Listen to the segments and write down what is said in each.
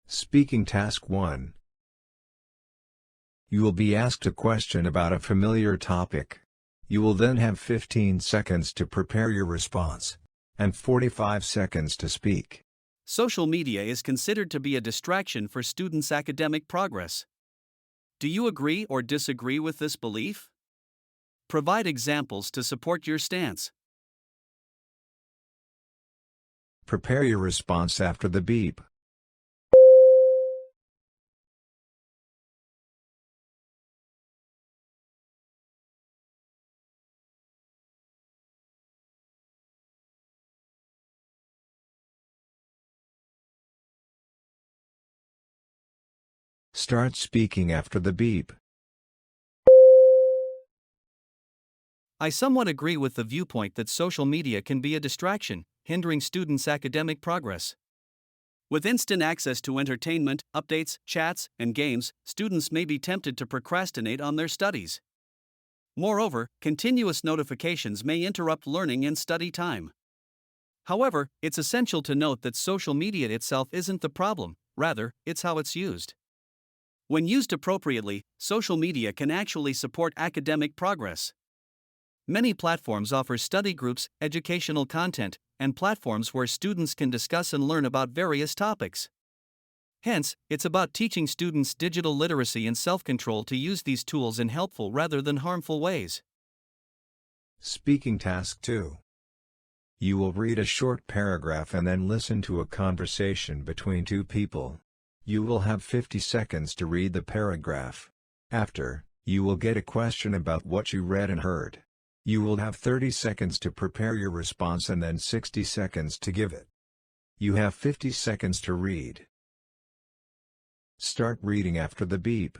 Speaking Task 1. You will be asked a question about a familiar topic. You will then have 15 seconds to prepare your response, and 45 seconds to speak. Social media is considered to be a distraction for students' academic progress. Do you agree or disagree with this belief? Provide examples to support your stance. Prepare your response after the beep. Start speaking after the beep. I somewhat agree with the viewpoint that social media can be a distraction, hindering students' academic progress. With instant access to entertainment, updates, chats, and games, students may be tempted to procrastinate on their studies. Moreover, continuous notifications may interrupt learning and study time. However, it's essential to note that social media itself isn't the problem, rather, it's how it's used. When used appropriately, social media can actually support academic progress. Many platforms offer study groups, educational content, and platforms where students can discuss and learn about various topics. Hence, it's about teaching students digital literacy and self-control to use these tools in helpful rather than harmful ways. Speaking Task 2. You will read a short paragraph and then listen to a conversation between two people. You will have 50 seconds to read the paragraph. After, you will get a question about what you read and heard. You will have 30 seconds to prepare your response and then 60 seconds to give it. You have 50 seconds to read. Start reading after the beep.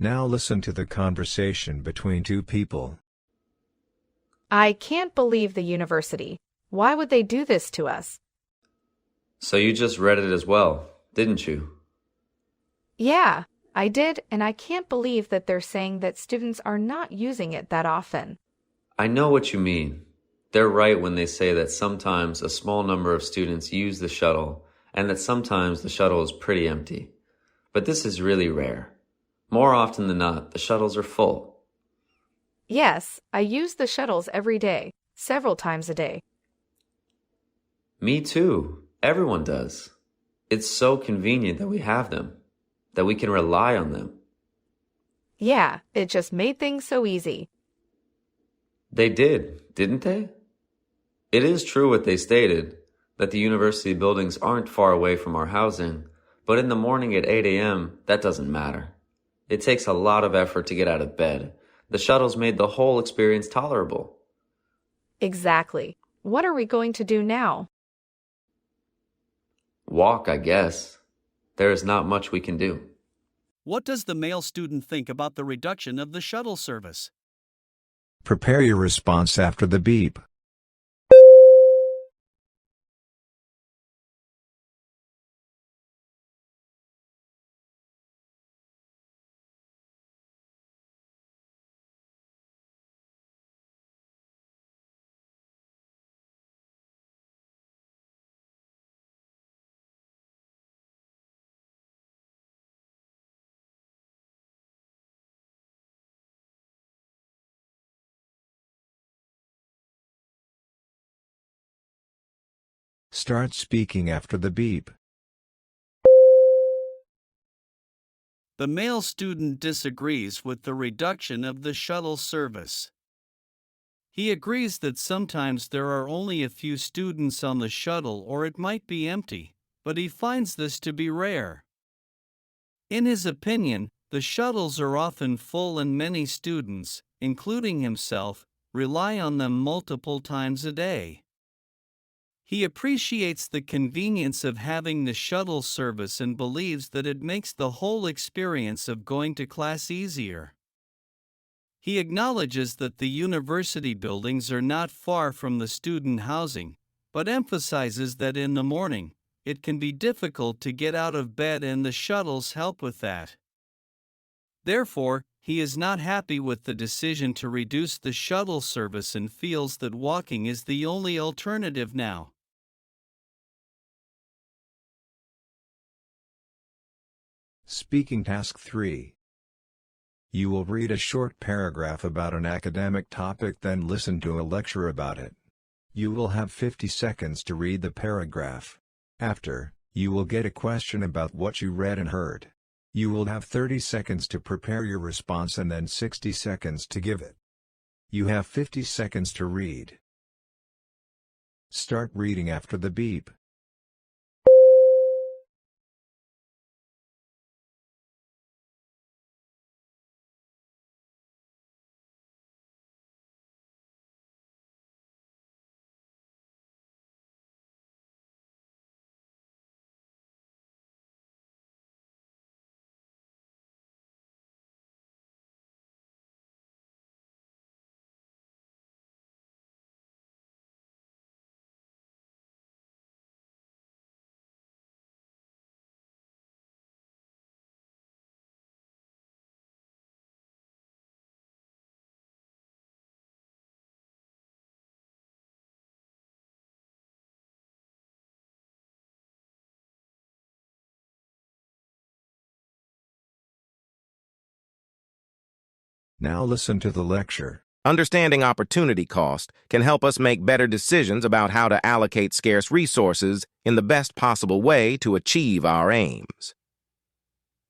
Now listen to the conversation between two people. I can't believe the university. Why would they do this to us? So you just read it as well, didn't you? Yeah, I did, and I can't believe that they're saying that students are not using it that often. I know what you mean. They're right when they say that sometimes a small number of students use the shuttle and that sometimes the shuttle is pretty empty. But this is really rare. More often than not, the shuttles are full. Yes, I use the shuttles every day, several times a day. Me too. Everyone does. It's so convenient that we have them, that we can rely on them. Yeah, it just made things so easy. They did, didn't they? It is true what they stated, that the university buildings aren't far away from our housing, but in the morning at 8 a.m., that doesn't matter. It takes a lot of effort to get out of bed. The shuttles made the whole experience tolerable. Exactly. What are we going to do now? Walk, I guess. There is not much we can do. What does the male student think about the reduction of the shuttle service? Prepare your response after the beep. Start speaking after the beep. The male student disagrees with the reduction of the shuttle service. He agrees that sometimes there are only a few students on the shuttle or it might be empty, but he finds this to be rare. In his opinion, the shuttles are often full and many students, including himself, rely on them multiple times a day. He appreciates the convenience of having the shuttle service and believes that it makes the whole experience of going to class easier. He acknowledges that the university buildings are not far from the student housing, but emphasizes that in the morning, it can be difficult to get out of bed and the shuttles help with that. Therefore, he is not happy with the decision to reduce the shuttle service and feels that walking is the only alternative now. Speaking Task 3. You will read a short paragraph about an academic topic, then listen to a lecture about it. You will have 50 seconds to read the paragraph. After, you will get a question about what you read and heard. You will have 30 seconds to prepare your response and then 60 seconds to give it. You have 50 seconds to read. Start reading after the beep. Now listen to the lecture. Understanding opportunity cost can help us make better decisions about how to allocate scarce resources in the best possible way to achieve our aims.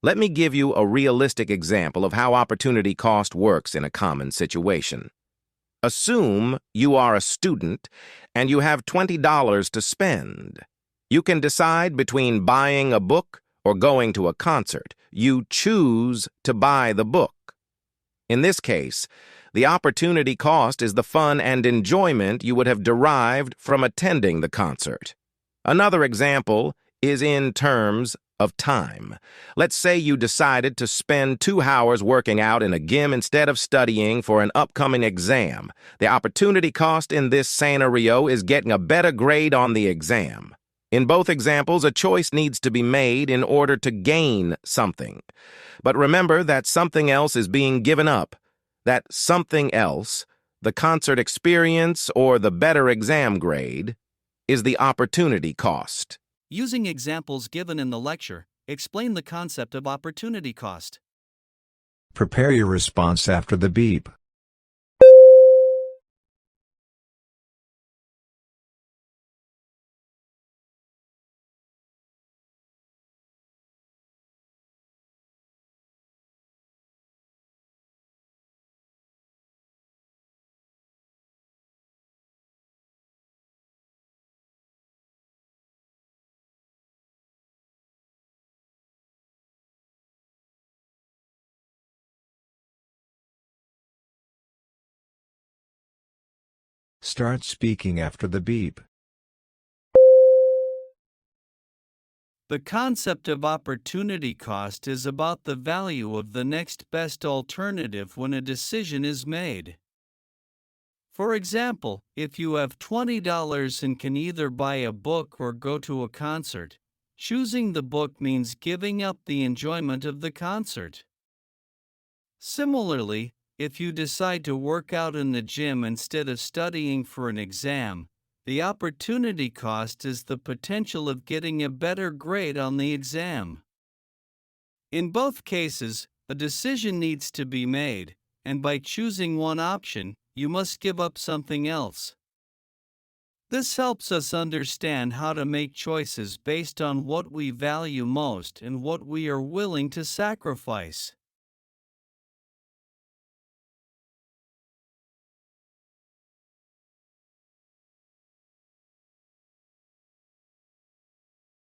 Let me give you a realistic example of how opportunity cost works in a common situation. Assume you are a student and you have $20 to spend. You can decide between buying a book or going to a concert. You choose to buy the book. In this case, the opportunity cost is the fun and enjoyment you would have derived from attending the concert. Another example is in terms of time. Let's say you decided to spend 2 hours working out in a gym instead of studying for an upcoming exam. The opportunity cost in this scenario is getting a better grade on the exam. In both examples, a choice needs to be made in order to gain something. But remember that something else is being given up. That something else, the concert experience or the better exam grade, is the opportunity cost. Using examples given in the lecture, explain the concept of opportunity cost. Prepare your response after the beep. Start speaking after the beep. The concept of opportunity cost is about the value of the next best alternative when a decision is made. For example, if you have $20 and can either buy a book or go to a concert, choosing the book means giving up the enjoyment of the concert. Similarly, if you decide to work out in the gym instead of studying for an exam, the opportunity cost is the potential of getting a better grade on the exam. In both cases, a decision needs to be made, and by choosing one option, you must give up something else. This helps us understand how to make choices based on what we value most and what we are willing to sacrifice.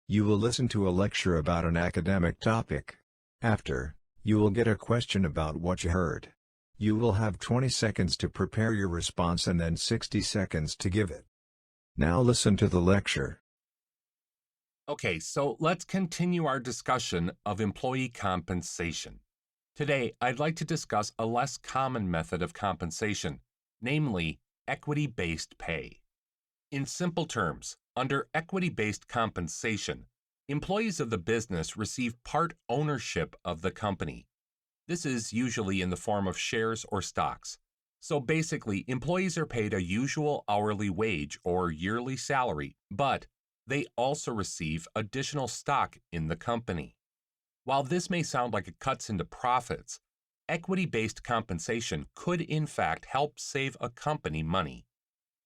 You will listen to a lecture about an academic topic. After, you will get a question about what you heard. You will have 20 seconds to prepare your response and then 60 seconds to give it. Now listen to the lecture. Okay, so let's continue our discussion of employee compensation. Today, I'd like to discuss a less common method of compensation, namely equity-based pay. In simple terms, under equity-based compensation, employees of the business receive part ownership of the company. This is usually in the form of shares or stocks. So basically, employees are paid a usual hourly wage or yearly salary, but they also receive additional stock in the company. While this may sound like it cuts into profits, equity-based compensation could in fact help save a company money.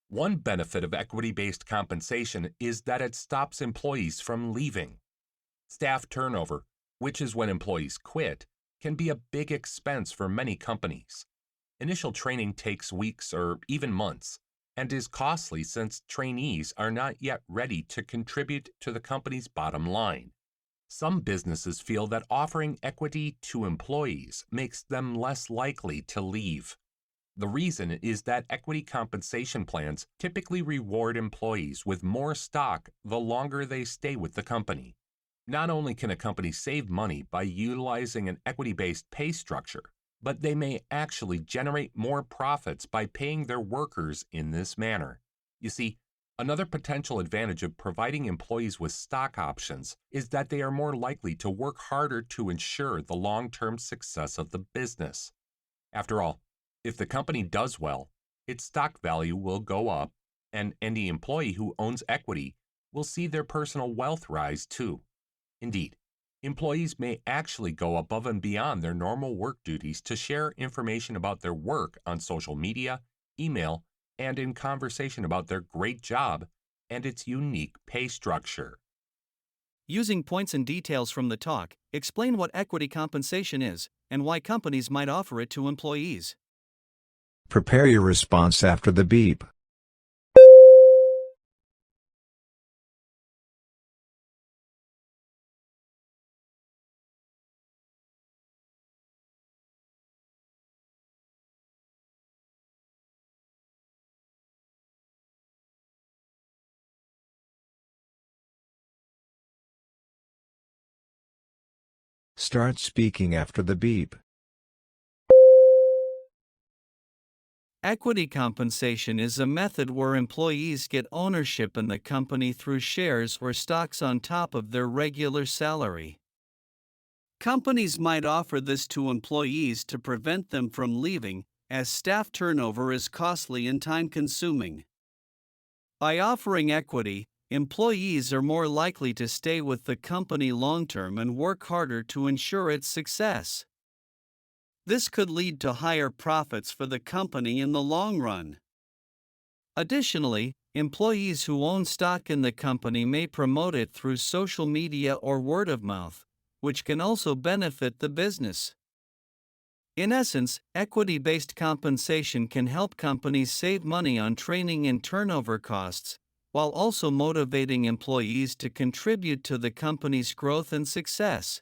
One benefit of equity-based compensation is that it stops employees from leaving. Staff turnover, which is when employees quit, can be a big expense for many companies. Initial training takes weeks or even months, and is costly since trainees are not yet ready to contribute to the company's bottom line. Some businesses feel that offering equity to employees makes them less likely to leave. The reason is that equity compensation plans typically reward employees with more stock the longer they stay with the company. Not only can a company save money by utilizing an equity-based pay structure, but they may actually generate more profits by paying their workers in this manner. You see, another potential advantage of providing employees with stock options is that they are more likely to work harder to ensure the long-term success of the business. After all, if the company does well, its stock value will go up, and any employee who owns equity will see their personal wealth rise too. Indeed, employees may actually go above and beyond their normal work duties to share information about their work on social media, email, and in conversation about their great job and its unique pay structure. Using points and details from the talk, explain what equity compensation is and why companies might offer it to employees. Prepare your response after the beep. Start speaking after the beep. Equity compensation is a method where employees get ownership in the company through shares or stocks on top of their regular salary. Companies might offer this to employees to prevent them from leaving, as staff turnover is costly and time-consuming. By offering equity, employees are more likely to stay with the company long-term and work harder to ensure its success. This could lead to higher profits for the company in the long run. Additionally, employees who own stock in the company may promote it through social media or word of mouth, which can also benefit the business. In essence, equity-based compensation can help companies save money on training and turnover costs, while also motivating employees to contribute to the company's growth and success.